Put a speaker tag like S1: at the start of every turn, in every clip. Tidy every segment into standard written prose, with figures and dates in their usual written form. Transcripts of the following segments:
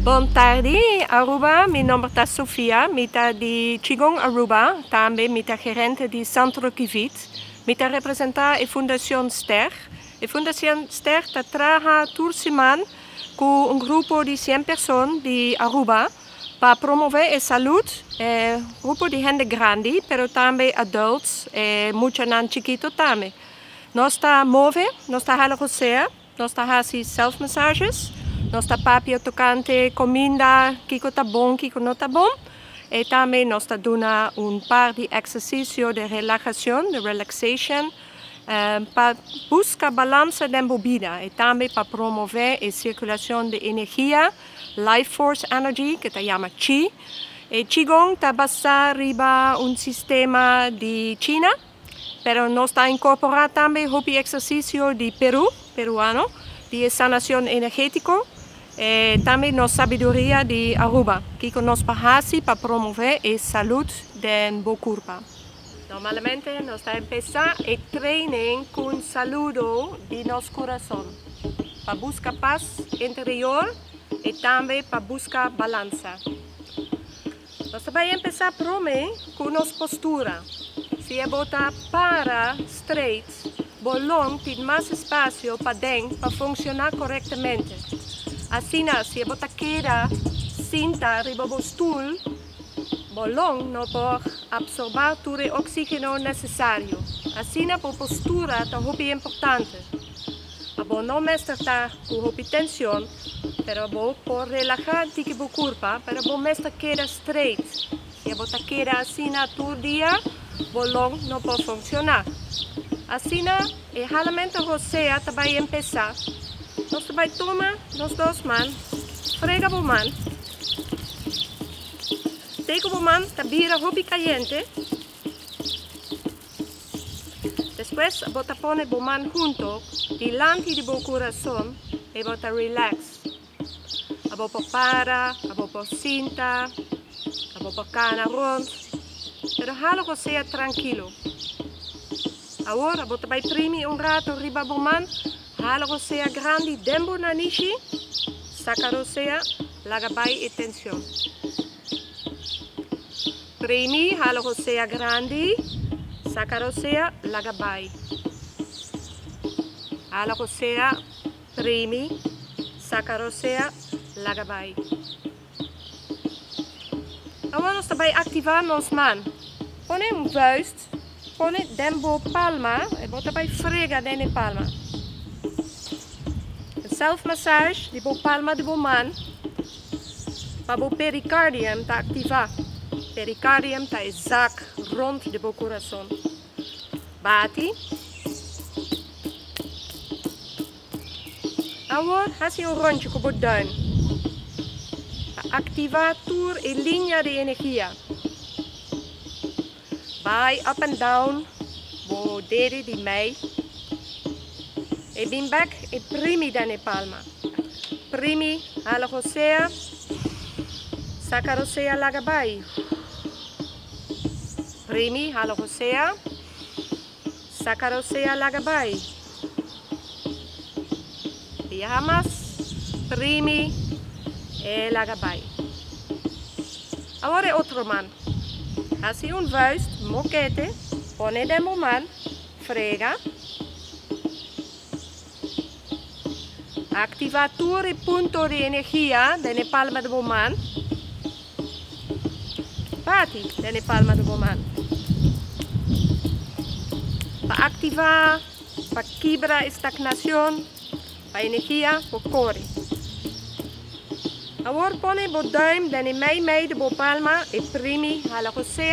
S1: Bom tarde, Aruba. Meu nome é Sofia, eu de Qigong Aruba, também eu gerente de Centro Kivit. Eu represento a Fundação Ster. A Fundação Ster trabalha toda semana com grupo de 100 pessoas de Aruba para promover a saúde, grupo de gente grande, mas também adultos, muitos não chiquitos também. Nós movemos, nós fazemos nós fazemos self-massages. Nós papia tocante comida, kiko tá bom, kiko não tá bom. E também nós dando par de exercícios de relaxação, de relaxation, para buscar balança da bebida e também para promover a circulação de energia, life force energy, que se chama Qi. E Qigong está basado em sistema de China, pero nós incorporando também o exercício de peruano, de sanação energética. Também nossa sabedoria de Aruba, que nós fazemos para promover a saúde do corpo. Normalmente, nós começamos a treinar com saúde de nosso coração, para buscar paz interior e também para buscar balança. Nós vamos começar primeiro com nossa postura. Se é botar para straight, bolão tem mais espaço para dentro para funcionar corretamente. Assim, se você quer sentar riba do stool, bolong não pode absorver todo o oxígeno necessário. Assim, a postura é muito importante. Você não está com tensão, mas você pode relaxar o corpo, mas você quer straight. Se você quer assim todo dia, bolong não pode funcionar. Assim, realmente você vai começar. Nós vamos tomar nós duas mãos, frega a mão, take a mão, vira roupa caliente. Depois, você põe a mão junto, diante do coração, e você relax. Você para, você senta, você cana rond, pero halo você tranquilo. Agora, você vai imprimir rato riba da mão. Hala você grande dembo na nishi, saca você lagabai e tensão. Premi hala você grande, saca você lagabai. Hala você premi, saca você lagabai. Agora nós vai ativar nos mãos. Põe vuist, põe dembo palma e você vai fregar dentro palma. Self-massage de boa palma de boa mão para o pericardium está ativar. Pericardium está exato rond de boa coração. Bate. Agora, faz rondje com o duim. Ativar toda a linha de energia. Vai up and down, o dedo de meio. E bem back e primi dane palma. Primi hala você, saca você lagabai. Primi hala você, saca você lagabai. Bihamas, primi e lagabai. Agora é outro man. Assim vuist, moquete, põe demo man, frega. Activar todo o ponto de energia na palma da mão. Bate na palma da mão. Para ativar, para quebrar a estagnação, para energia, para correr. Agora põe o duim no meio da palma e primi hala você,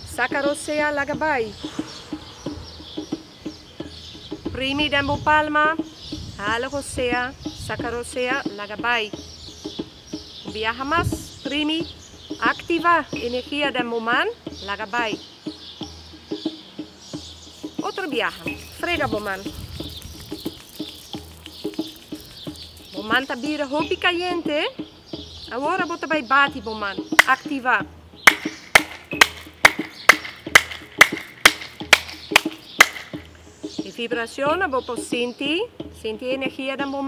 S1: saca você lagabai. Primi da palma. Hala você, saca você, lagabai. Biahamas, primi, ativa energia da mão, lagabai. Outro biaha, frega a mão. A mão está vira roupa caliente. Agora você vai bater a mão, ativar. A vibração você pode sentir a energia da mão.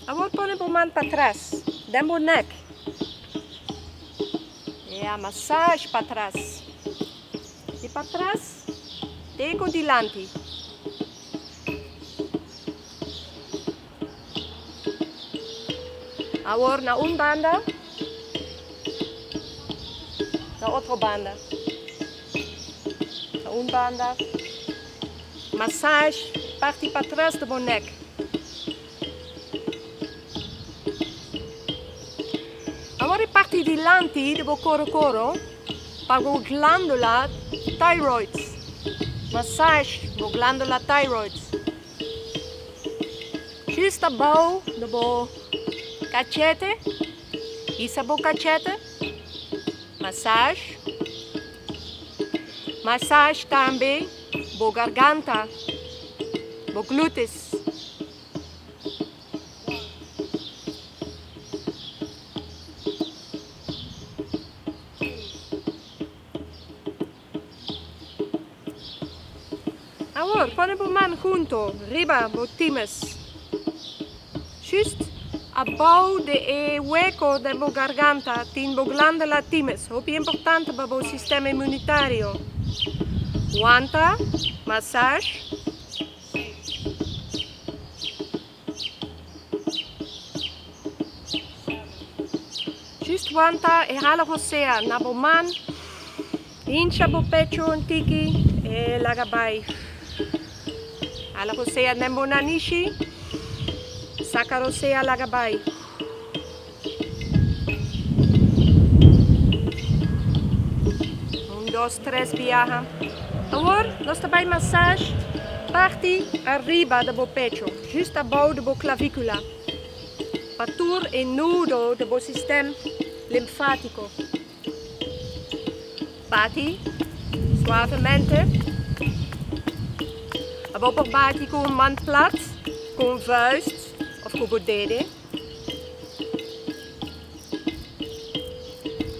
S1: Agora põe a mão para trás, dá o neck. E a massagem para trás. E para trás, tego dilante. Agora na uma banda, na outra banda. Na uma banda, massagem, parte para trás do boneco. Agora parte dilante do coro para a glândula thyroid. Massagem da glândula thyroid. Justo abaixo do cachete, isso é o cachete, massagem, massagem também, boa garganta, boa glúteos. Agora, põe a mão junto, riba, boa times, justo abaixo do hueco da garganta tem a glândula thymus, é importante para o sistema imunitário. Aguanta, massagem. Justo aguanta e rala você na mão, incha o pecho um tiki e larga vai. Rala você na bonanishi. Saca você a lagabai. 1, 2, 3 viaja. Agora, nós também massagem parte arriba do pecho, justo abaixo da clavícula. Para tur e nudo do sistema linfático. Bate suavemente. Abaixo bate com mão plat, com vuist. Of com o dedo.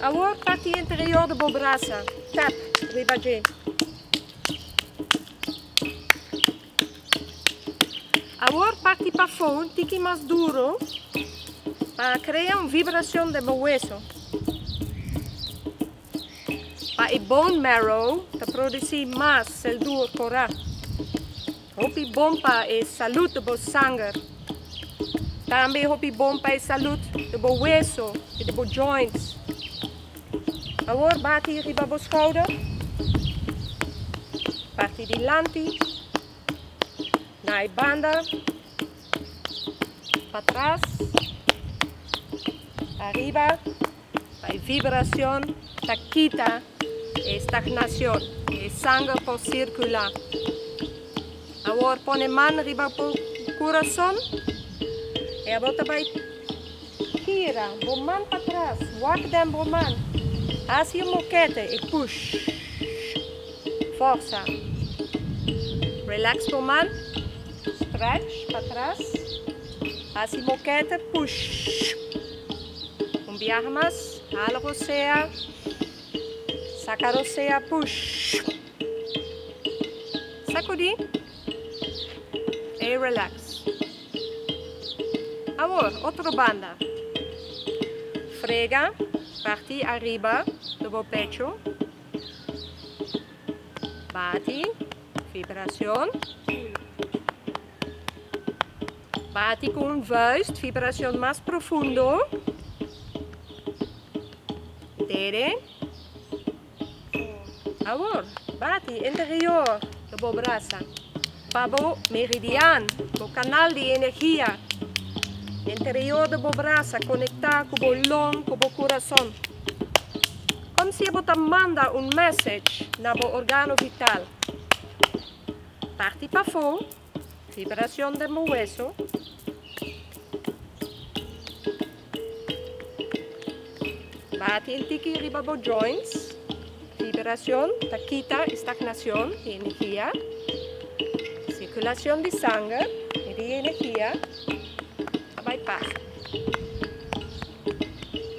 S1: Agora parte interior do braço. Tap, ribadinho. Agora parte para fora, um tique mais duro, para criar uma vibração do hueso. Para o bone marrow, para produzir mais células corar. É bom para a saúde do sangue. Também é bom para a saúde do hueso e dos joints. Agora bate arriba do schouder. Parte dilante. Na banda. Para trás. Arriba. Para a vibração. Quita a estagnação. E sangue por circular. Agora põe a mão arriba do coração. E agora também gira, a mão para trás, walk them a mão, assim o moquete e push, força, relax a mão, stretch para trás, assim o moquete, push, viaja mais, hala você, saca você, push, sacudir e relax. Agora, outra banda. Frega, parte arriba do pecho. Bate, vibração. Bate com vuist, vibração mais profundo. Dedo. Agora, bate interior do braço. Para o meridiano, o canal de energia. Interior do braço, conectar com o lung, com o coração. Como se você manda message no órgão vital. Parte para fora, vibração do hueso. Bate em tique arriba dos joints. Vibração, quita estagnação de energia. Circulação de sangue e de energia. Passa.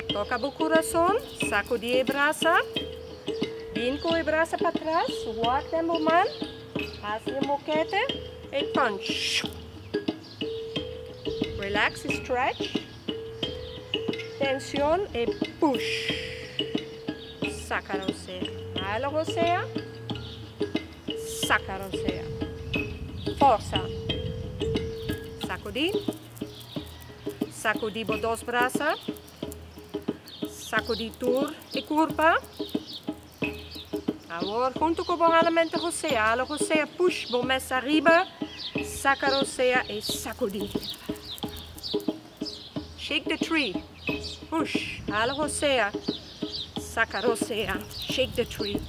S1: Toca o coração, sacudir o braço, vem com o braço para trás, walk them a mão, assim o moquete e punch. Relax, stretch. Tensión e push. Saca rosea. Hala rosea. Saca rosea. Forza. Sacudi. Sacudi por dos brazos. Sacudi tour e curva. Agora, junto com o rolamento rosea. Hala rosea, push, vou messa arriba. Saca rosea e sacudi. Shake the tree. Push. Hala rosea. Saca rosea. Shake the tree.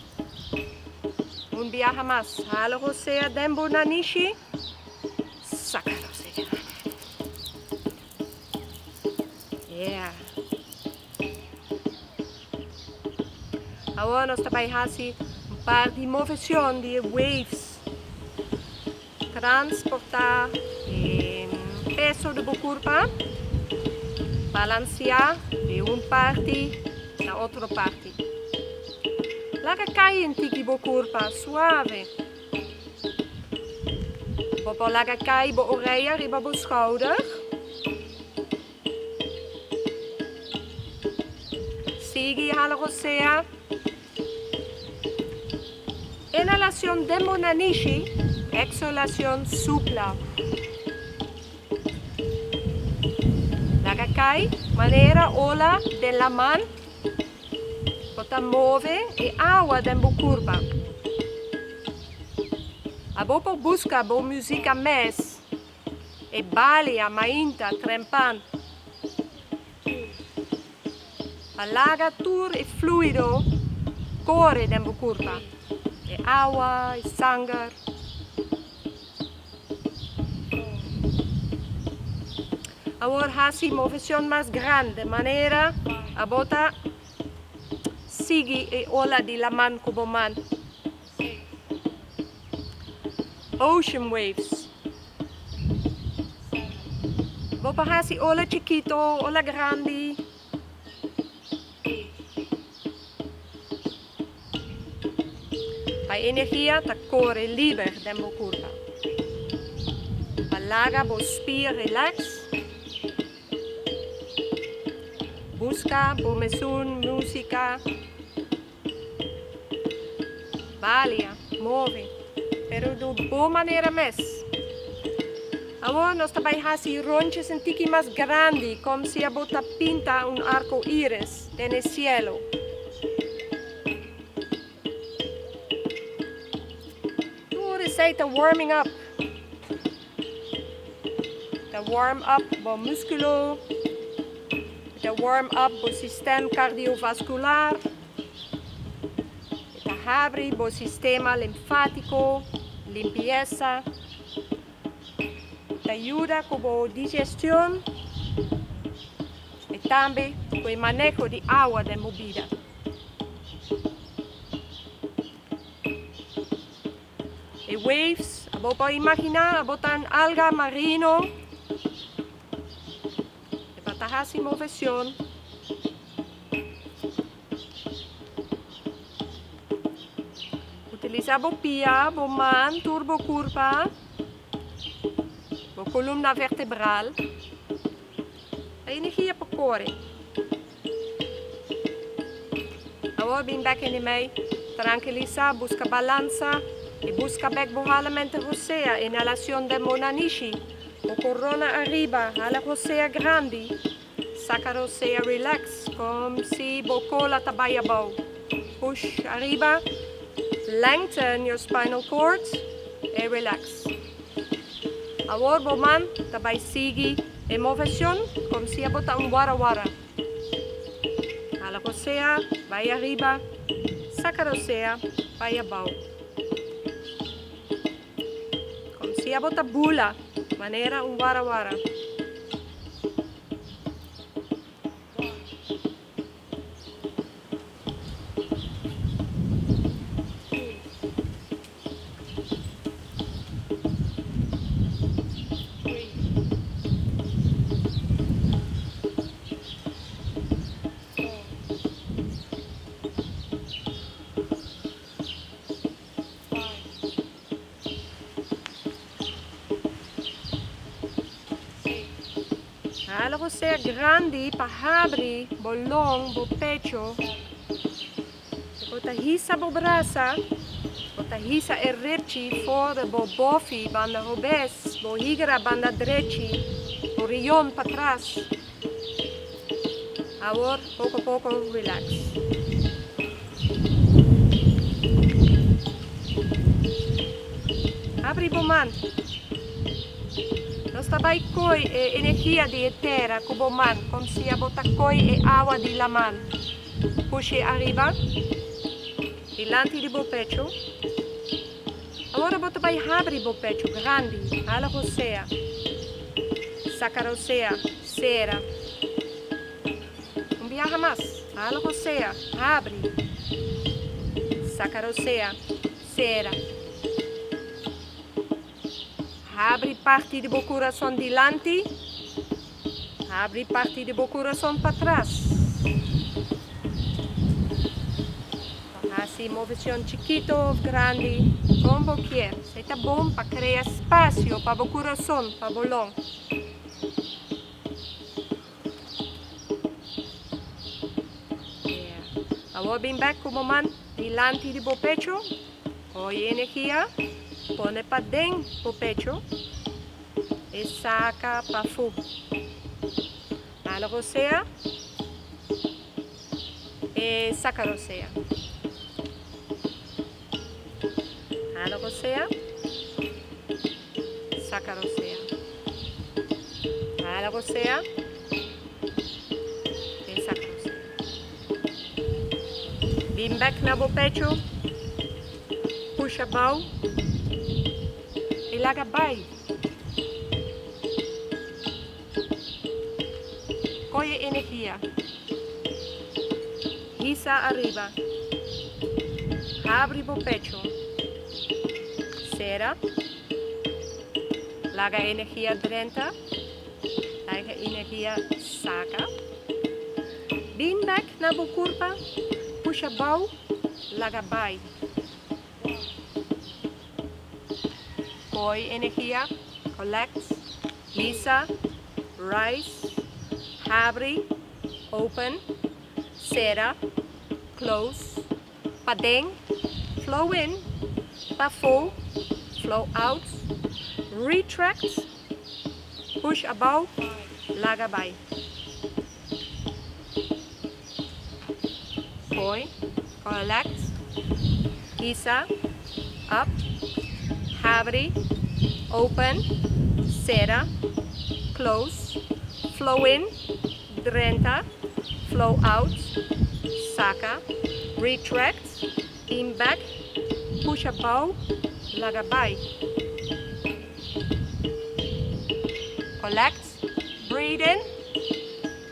S1: Un viaja más. Hala rosea. Dembo nanishi. Saca rosea. Yeah. Agora nós também fazemos um par de movição de waves. Transportar o peso do corpo. Balancear de uma parte na outra parte. Laga cair em tiki bo corpo, suave. Bobo laga cair bo orelha, riba bo schouder. Sigue hala rosea. Inhalación Dembo Nanishi, exhalación supla. Laga cai, maneira ola de la mano. Bota move e água Dembo curva. A bopo busca bo música mes. E balia, mainta, trempan. A laga tour e fluido corre Dembo curva. E agua, e sangue. Agora hasi movição mais grande, de maneira a bota sigue e ola de la man como man. Ocean waves. Bopa hasi ola chiquito, ola grande. A energia ta corre liber Dembo curva. A laga bo spier relax. Busca bo mesun música. Balia, move. Pero do boa maneira mes. Agora nós também fazemos ronches um tique mais grande, como se a bota pinta um arco-íris no cielo. Say the warming up. The warm up bo músculo. The warm up bo sistema cardiovascular. The abre bo sistema linfático, limpieza. The ayuda como digestión. E também com o manejo de água de movida. E waves, vou para imaginar, botar alga marino. E para essa movição. Utilizar o pia, o man, turbo curva, a coluna vertebral. A energia para correr. Agora vem back in mei, tranquilizar, busca balança. E busca back bohalamento rosea, inhalação de monanishi. O corona arriba, hala rosea grande. Saca rosea relax, como se bocola tabaya bow. Push arriba, lengthen your spinal cord e relax. Agora boman, tabay sigue em movição, como se a bota wara wara. Hala rosea, vai arriba, saca rosea, vai abaixo. Se a bota bula, maneira wara wara. Algo sea grande para abrir bolón, bo pecho. Bota hisa bo braça. Bota hisa errechi fora bo bofi, banda robes, bo higra banda drechi, bo rion para trás. Agora, pouco a pouco, relax. Abre bo man. Nós também coi energia de terra com o man, como se a botar coi e água de la man. Puxe arriba, delante de bo pecho. Agora bota vai abrir bo pecho grande, ala rosea, saca rosea, cera. Não viaja mais, ala rosea, abre, saca rosea, cera. Abre parte do meu coração delante, abre parte do meu coração para trás. Assim, movimento chiquito, grande, como quer. Isso está bom para criar espaço para o coração, para o bolão. Agora bem back com o man, delante do meu pecho, com energia. Põe para dentro do pecho e saca para fora. Ala rosea e saca rosea. Ala rosea, saca rosea. Ala rosea e saca rosea. Bem back na bo pecho, puxa bau. E larga vai. Coge energia. Hisa arriba. Abre o pecho. Cera. Larga energia dentro. Larga energia saca. Bem back na bo curva. Puxa bau. Larga vai. Coge energia, collect, lisa, rise, abre, open, cera, close, para dentro, flow in, para fora, flow out, retract, push above, larga vai. Coge, collect, lisa, up, abre, open, cera, close, flow in, dentro, flow out, saca, retract, in back, push above, larga vai. Collect, breathe in,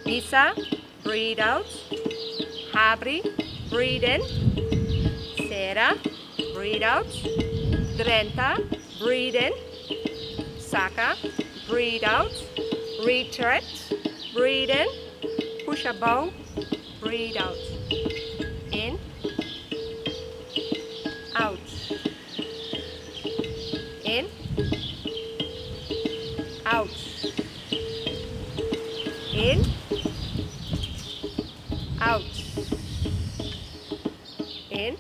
S1: lisa, breathe out, abre, breathe in, cera, breathe out, dentro, breathe in, saca, breathe out, retract, breathe in, push above, breathe out, in, out, in, out, in, out, in,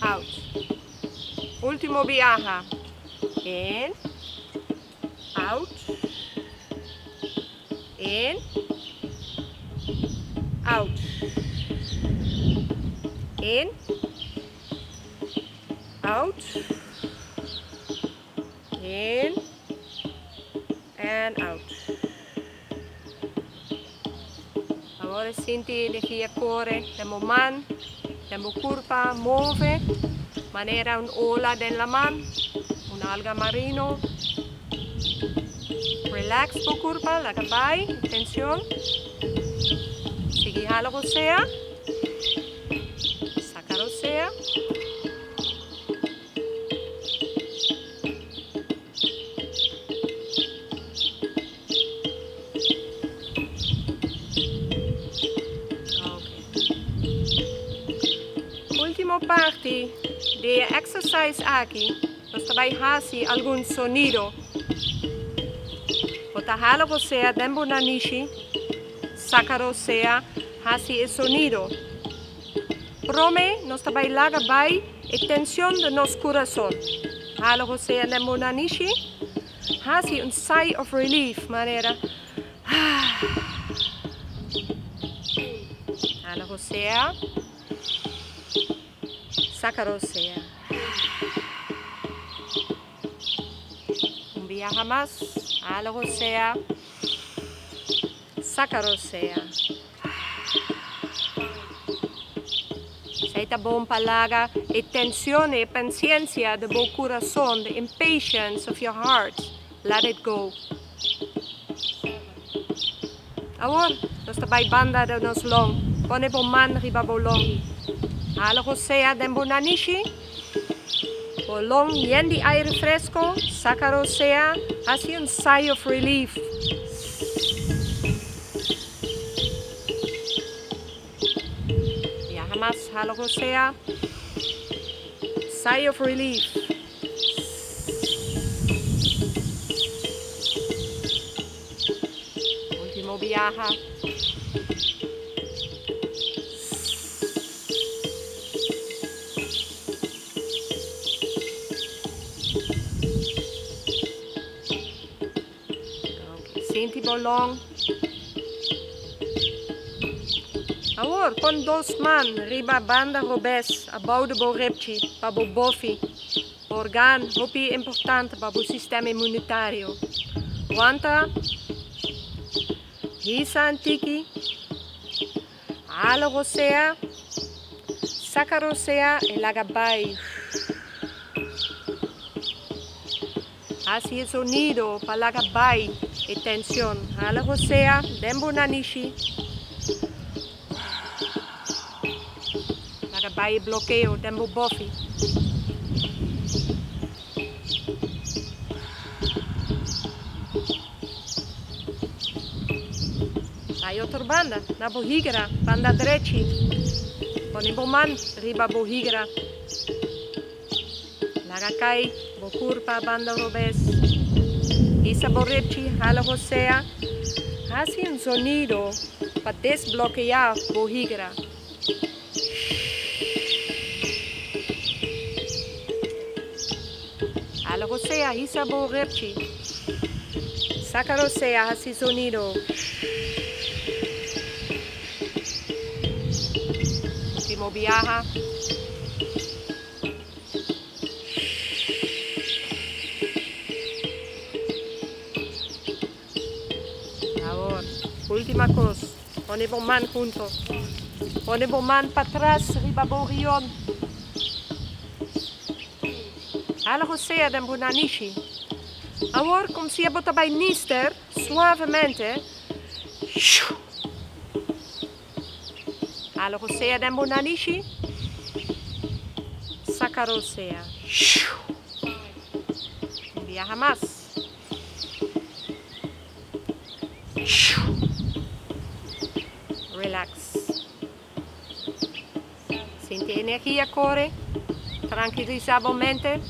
S1: out. Último viaja. In, out, in, out, in, out, in, and out. Agora sente a energia corre nella mano, nella curva, muove, manera un'ola della mano, un'alga marino. Relax po curva, lagabay, tensión. Sige, hala rosea. Saca rosea. Última parte de exercise aquí, nos vai hacer algún sonido. bota halo sea dembo nanishi, sakaro sea, hasi el sonido. Prome nos tabai laga bai e tensión de nos corazón. Halo sea dembo nanishi, hasi un sigh of relief, manera. Halo sea, sakaro sea. Un viaje más, halo sea, sakaro sea. Seita bom palaga e tensione e paciencia de bo corazón, the impatience of your heart. Let it go. Ahora, nos tabai banda de nos long. Pone bo man riba bo long. Halo sea den bo nanishi. Bo long yendi aire fresco. Sakaro sea. Así un sigh of relief. Ya jamás halo sea. Sigh of relief. Último viaje. Senti bolong. Ahora, con dos man, riba banda robes, abau de bo repchi, pa bo bofi. Organ, hopi importante pa bo sistema immunitario. Wanta, hisa antiki, halo rosea, sakaro sea, e lagabai. Así el sonido pa lagabai. E tensión, halo sea, dembo nanishi. Lagabai bloqueo, dembo bofi. Hay otra banda, na bohigra, banda derechi. Poni boman, riba bohigra. Lagakai, bokurpa, banda robes. Isa borrechi, halo sea, hace un sonido para desbloquear bohigra. Halo sea, isa borrechi, sakaro sea, hace sonido. Último viaje. Última cosa, pone bo man junto, pone bo man para atrás, riba bo rion. Halo sea den bo nanishi. Ahora, como si bota bij nister, suavemente. Halo sea den bo nanishi. Sakaro sea. Viaja más. Relax. Siente energía corre, tranquilizadamente.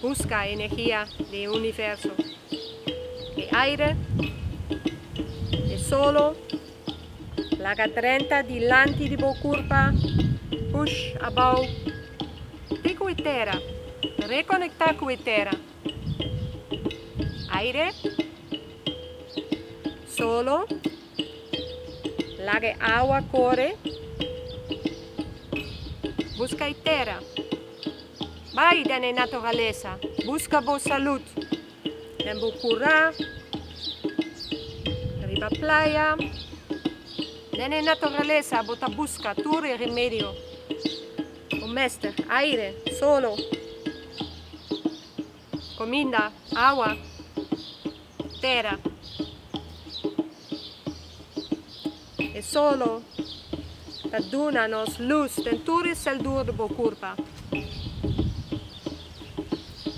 S1: Busca energía del universo. El aire, el solo, la cadrenta delante de bo curva, push above, de con terra, reconectar con terra. Aire. Solo, la que agua corre, busca terra, vai da naturaleza, busca bo salud, den bo curar, riba playa, da naturaleza, bota busca tu remedio, o mestre, aire, solo, comida, agua, terra. E solo da duna-nos luz dentro el dur de bo curva.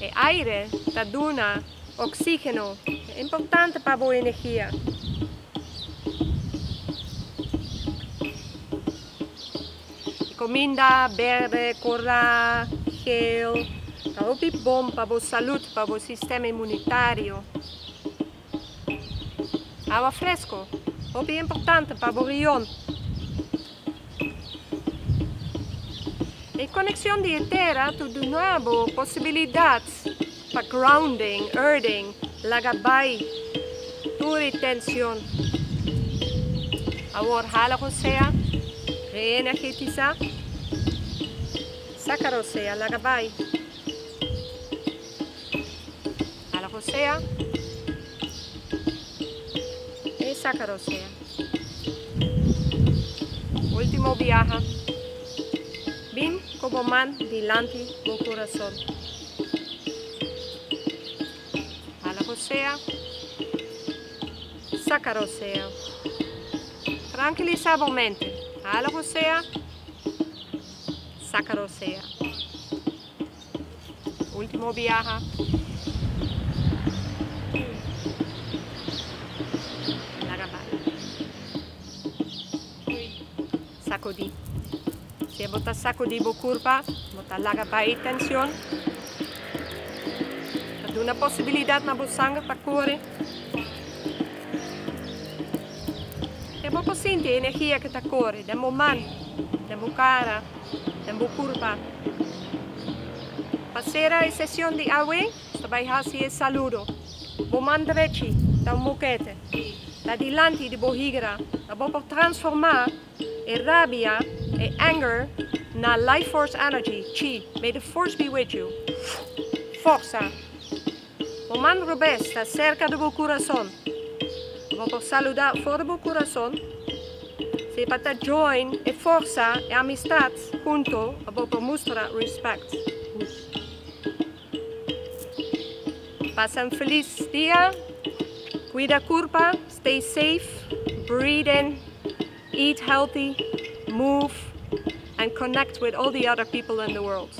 S1: E aire da duna oxígeno, é importante para boa energia. E comida verde, coral, gel, É bom para a saúde, para o sistema imunitário. Água fresca, é importante para o rião. E conexão de terra, tudo novo, possibilidades para grounding, earthing, lagabay, retenção. Agora, hala você, reenergetiza, saca você, lagabay. Hala você, e saca você. Último viaje. Vim como man dilante do coração. Hala você, saca você. Tranquilizar a mente. Hala você, saca você. Último viaje. Sacudi. Se você sacudir a curva, você larga bem a tensão. Dá uma possibilidade na sangue para correr. E você sente a energia que está correndo, dentro mão, dentro cara, dentro curva. Passar a sessão de água, você vai fazer o saludo. O mão direito, dá boquete. Da dilante de bohigra, você pode transformar a rabia e anger na life force energy, chi. May the force be with you. Força. O mão robusto está cerca do coração. Você pode saludar fora do coração. Se para join e força e amistade junto, você pode mostrar respeito. Passa feliz dia. Cuida a curva. Stay safe. Breathe in. Eat healthy. Move. And connect with all the other people in the world.